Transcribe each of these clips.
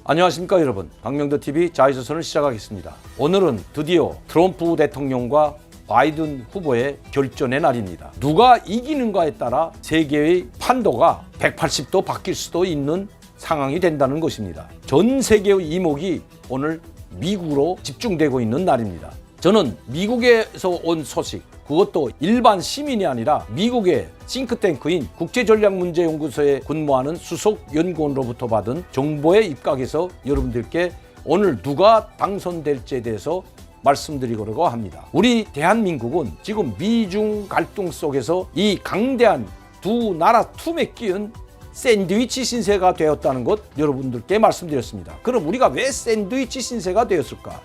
안녕하십니까 여러분, 박명도TV 자유조선을 시작하겠습니다. 오늘은 드디어 트럼프 대통령과 바이든 후보의 결전의 날입니다. 누가 이기는가에 따라 세계의 판도가 180도 바뀔 수도 있는 상황이 된다는 것입니다. 전 세계의 이목이 오늘 미국으로 집중되고 있는 날입니다. 저는 미국에서 온 소식, 그것도 일반 시민이 아니라 미국의 싱크탱크인 국제전략문제연구소에 근무하는 수석 연구원으로부터 받은 정보에 입각해서 여러분들께 오늘 누가 당선될지에 대해서 말씀드리려고 합니다. 우리 대한민국은 지금 미중 갈등 속에서 이 강대한 두 나라 틈에 끼은 샌드위치 신세가 되었다는 것 여러분들께 말씀드렸습니다. 그럼 우리가 왜 샌드위치 신세가 되었을까?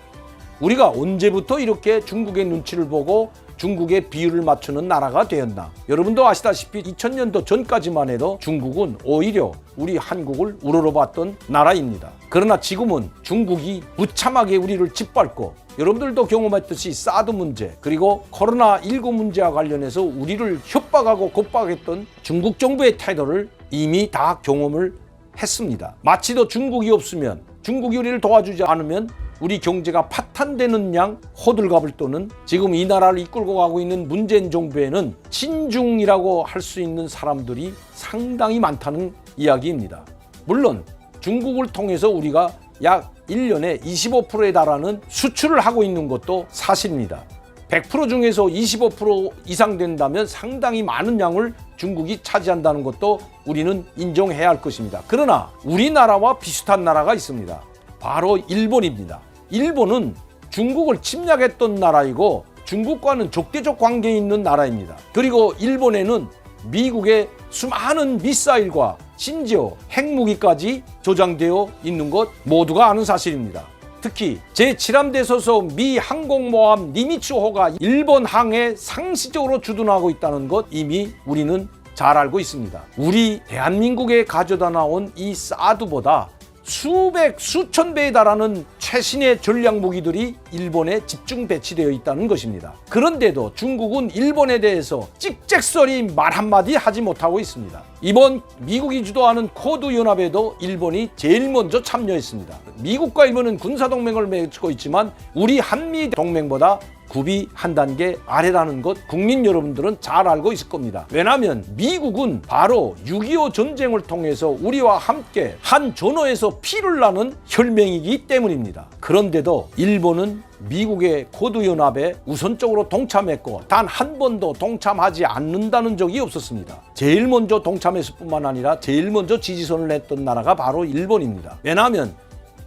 우리가 언제부터 이렇게 중국의 눈치를 보고 중국의 비율을 맞추는 나라가 되었나? 여러분도 아시다시피 2000년도 전까지만 해도 중국은 오히려 우리 한국을 우러러봤던 나라입니다. 그러나 지금은 중국이 무참하게 우리를 짓밟고, 여러분들도 경험했듯이 사드 문제 그리고 코로나19 문제와 관련해서 우리를 협박하고 겁박했던 중국 정부의 태도를 이미 다 경험을 했습니다. 마치도 중국이 없으면, 중국이 우리를 도와주지 않으면 우리 경제가 파탄되는 양 호들갑을 떠는 지금 이 나라를 이끌고 가고 있는 문재인 정부에는 친중이라고 할 수 있는 사람들이 상당히 많다는 이야기입니다. 물론 중국을 통해서 우리가 약 1년에 25%에 달하는 수출을 하고 있는 것도 사실입니다. 100% 중에서 25% 이상 된다면 상당히 많은 양을 중국이 차지한다는 것도 우리는 인정해야 할 것입니다. 그러나 우리나라와 비슷한 나라가 있습니다. 바로 일본입니다. 일본은 중국을 침략했던 나라이고 중국과는 적대적 관계에 있는 나라입니다. 그리고 일본에는 미국의 수많은 미사일과 심지어 핵무기까지 저장되어 있는 것 모두가 아는 사실입니다. 특히 제7함대 소속 미 항공모함 니미츠호가 일본 항에 상시적으로 주둔하고 있다는 것 이미 우리는 잘 알고 있습니다. 우리 대한민국에 가져다 나온 이 사드보다 수백, 수천 배에 달하는 최신의 전략 무기들이 일본에 집중 배치되어 있다는 것입니다. 그런데도 중국은 일본에 대해서 찍찍소리 말 한마디 하지 못하고 있습니다. 이번 미국이 주도하는 쿼드 연합에도 일본이 제일 먼저 참여했습니다. 미국과 일본은 군사동맹을 맺고 있지만 우리 한미 동맹보다 굽이 한 단계 아래라는 것 국민 여러분들은 잘 알고 있을 겁니다. 왜냐하면 미국은 바로 6.25 전쟁을 통해서 우리와 함께 한 전호에서 피를 나는 혈맹이기 때문입니다. 그런데도 일본은 미국의 쿼드 연합에 우선적으로 동참했고 단 한 번도 동참하지 않는다는 적이 없었습니다. 제일 먼저 동참했을 뿐만 아니라 제일 먼저 지지선을 냈던 나라가 바로 일본입니다. 왜냐하면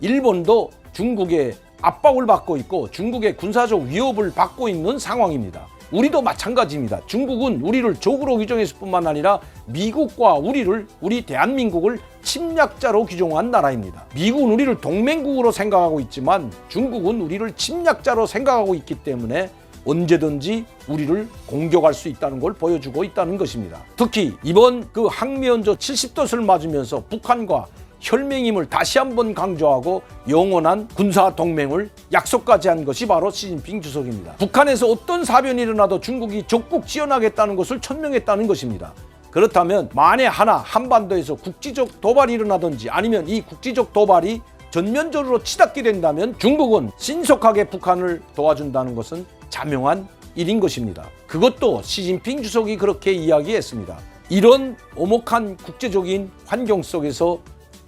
일본도 중국의 압박을 받고 있고 중국의 군사적 위협을 받고 있는 상황입니다. 우리도 마찬가지입니다. 중국은 우리를 적으로 규정했을 뿐만 아니라 미국과 우리 대한민국을 침략자로 규정한 나라입니다. 미국은 우리를 동맹국으로 생각하고 있지만 중국은 우리를 침략자로 생각하고 있기 때문에 언제든지 우리를 공격할 수 있다는 걸 보여주고 있다는 것입니다. 특히 이번 그 항미연조 70돛을 맞으면서 북한과 혈맹임을 다시 한번 강조하고 영원한 군사동맹을 약속까지 한 것이 바로 시진핑 주석입니다. 북한에서 어떤 사변이 일어나도 중국이 적극 지원하겠다는 것을 천명했다는 것입니다. 그렇다면 만에 하나 한반도에서 국지적 도발이 일어나든지 아니면 이 국지적 도발이 전면적으로 치닫게 된다면 중국은 신속하게 북한을 도와준다는 것은 자명한 일인 것입니다. 그것도 시진핑 주석이 그렇게 이야기했습니다. 이런 오목한 국제적인 환경 속에서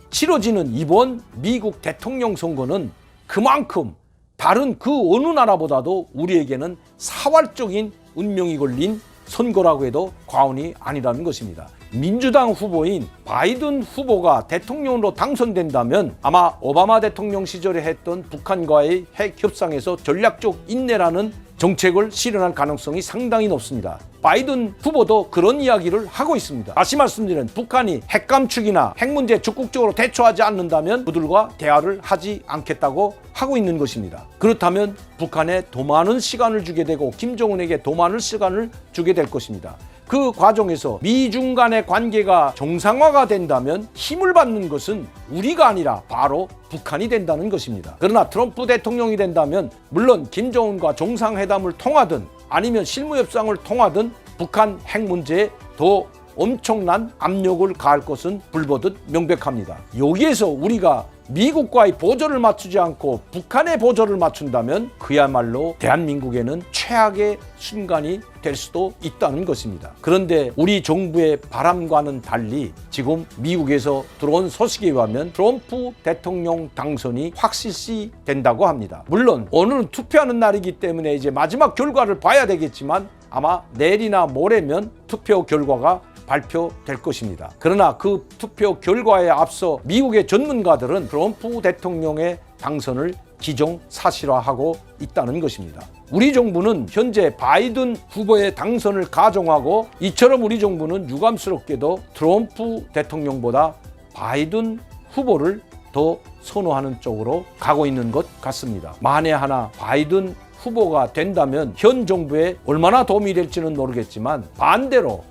치러지는 이번 미국 대통령 선거는 그만큼 다른 그 어느 나라보다도 우리에게는 사활적인 운명이 걸린 선거라고 해도 과언이 아니라는 것입니다. 민주당 후보인 바이든 후보가 대통령으로 당선된다면 아마 오바마 대통령 시절에 했던 북한과의 핵 협상에서 전략적 인내라는 정책을 실현할 가능성이 상당히 높습니다. 바이든 후보도 그런 이야기를 하고 있습니다. 다시 말씀드리면 북한이 핵 감축이나 핵 문제에 적극적으로 대처하지 않는다면 그들과 대화를 하지 않겠다고 하고 있는 것입니다. 그렇다면 북한에 더 많은 시간을 주게 되고 김정은에게 더 많은 시간을 주게 될 것입니다. 그 과정에서 미중 간의 관계가 정상화가 된다면 힘을 받는 것은 우리가 아니라 바로 북한이 된다는 것입니다. 그러나 트럼프 대통령이 된다면 물론 김정은과 정상회담을 통하든 아니면 실무협상을 통하든 북한 핵 문제에 더 엄청난 압력을 가할 것은 불보듯 명백합니다. 여기에서 우리가 미국과의 보조를 맞추지 않고 북한의 보조를 맞춘다면 그야말로 대한민국에는 최악의 순간이 될 수도 있다는 것입니다. 그런데 우리 정부의 바람과는 달리 지금 미국에서 들어온 소식에 의하면 트럼프 대통령 당선이 확실시 된다고 합니다. 물론 오늘은 투표하는 날이기 때문에 이제 마지막 결과를 봐야 되겠지만 아마 내일이나 모레면 투표 결과가 발표될 것입니다. 그러나 그 투표 결과에 앞서 미국의 전문가들은 트럼프 대통령의 당선을 기정사실화하고 있다는 것입니다. 우리 정부는 현재 바이든 후보의 당선을 가정하고 이처럼 우리 정부는 유감스럽게도 트럼프 대통령보다 바이든 후보를 더 선호하는 쪽으로 가고 있는 것 같습니다. 만에 하나 바이든 후보가 된다면 현 정부에 얼마나 도움이 될지는 모르겠지만 반대로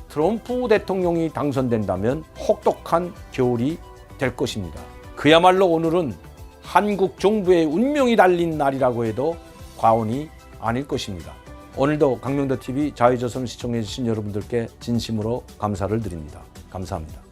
트럼프 대통령이 당선된다면 혹독한 겨울이 될 것입니다. 그야말로 오늘은 한국 정부의 운명이 달린 날이라고 해도 과언이 아닐 것입니다. 오늘도 강명도TV 자유조선을 시청해 주신 여러분들께 진심으로 감사를 드립니다. 감사합니다.